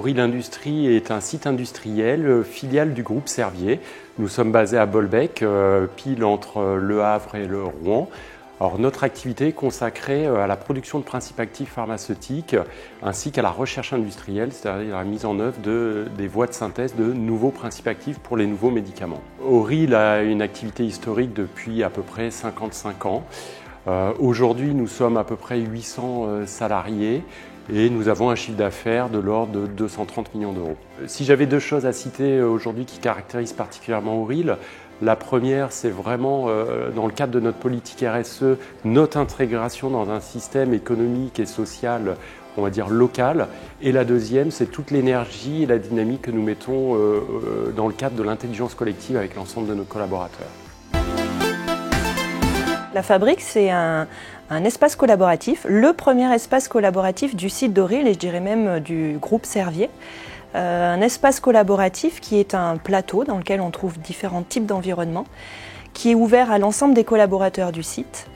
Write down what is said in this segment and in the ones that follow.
Auril Industrie est un site industriel, filiale du groupe Servier. Nous sommes basés à Bolbec, pile entre Le Havre et le Rouen. Alors, notre activité est consacrée à la production de principes actifs pharmaceutiques ainsi qu'à la recherche industrielle, c'est-à-dire la mise en œuvre des voies de synthèse de nouveaux principes actifs pour les nouveaux médicaments. Auril a une activité historique depuis à peu près 55 ans. Aujourd'hui, nous sommes à peu près 800 salariés et nous avons un chiffre d'affaires de l'ordre de 230 millions d'euros. Si j'avais deux choses à citer aujourd'hui qui caractérisent particulièrement Auril, la première, c'est vraiment, dans le cadre de notre politique RSE, notre intégration dans un système économique et social, on va dire local. Et la deuxième, c'est toute l'énergie et la dynamique que nous mettons dans le cadre de l'intelligence collective avec l'ensemble de nos collaborateurs. La fabrique, c'est un espace collaboratif, le premier espace collaboratif du site d'Auril et je dirais même du groupe Servier. Un espace collaboratif qui est un plateau dans lequel on trouve différents types d'environnements, qui est ouvert à l'ensemble des collaborateurs du site.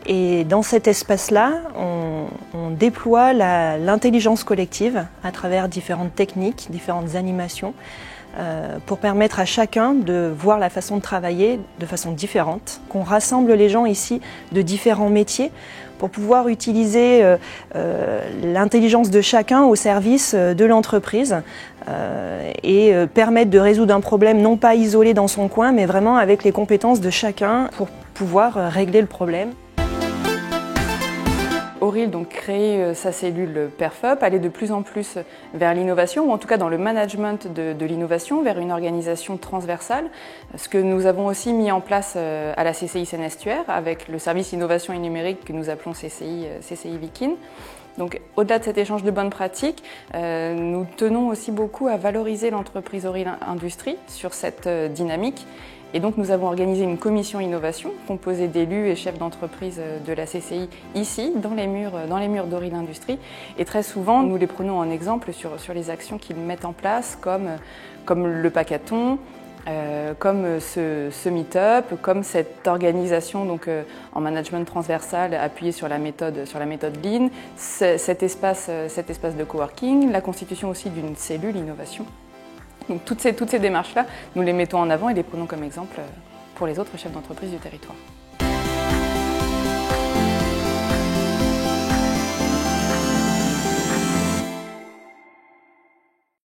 Et dans cet espace-là, on déploie l'intelligence collective à travers différentes techniques, différentes animations, pour permettre à chacun de voir la façon de travailler de façon différente. Qu'on rassemble les gens ici de différents métiers pour pouvoir utiliser l'intelligence de chacun au service de l'entreprise et permettre de résoudre un problème non pas isolé dans son coin, mais vraiment avec les compétences de chacun pour pouvoir régler le problème. Auril donc crée sa cellule PerfUp, aller de plus en plus vers l'innovation, ou en tout cas dans le management de l'innovation, vers une organisation transversale. Ce que nous avons aussi mis en place à la CCI Seine-Estuaire avec le service innovation et numérique que nous appelons CCI Vikin. Donc, au-delà de cet échange de bonnes pratiques, nous tenons aussi beaucoup à valoriser l'entreprise Auril Industrie sur cette dynamique. Et donc, nous avons organisé une commission innovation composée d'élus et chefs d'entreprise de la CCI ici, dans les murs d'Auril Industrie. Et très souvent, nous les prenons en exemple sur les actions qu'ils mettent en place, comme le packathon, comme ce meet-up, comme cette organisation donc, en management transversal appuyée sur la méthode Lean, cet espace de coworking, la constitution aussi d'une cellule innovation. Donc toutes ces démarches-là, nous les mettons en avant et les prenons comme exemple pour les autres chefs d'entreprise du territoire.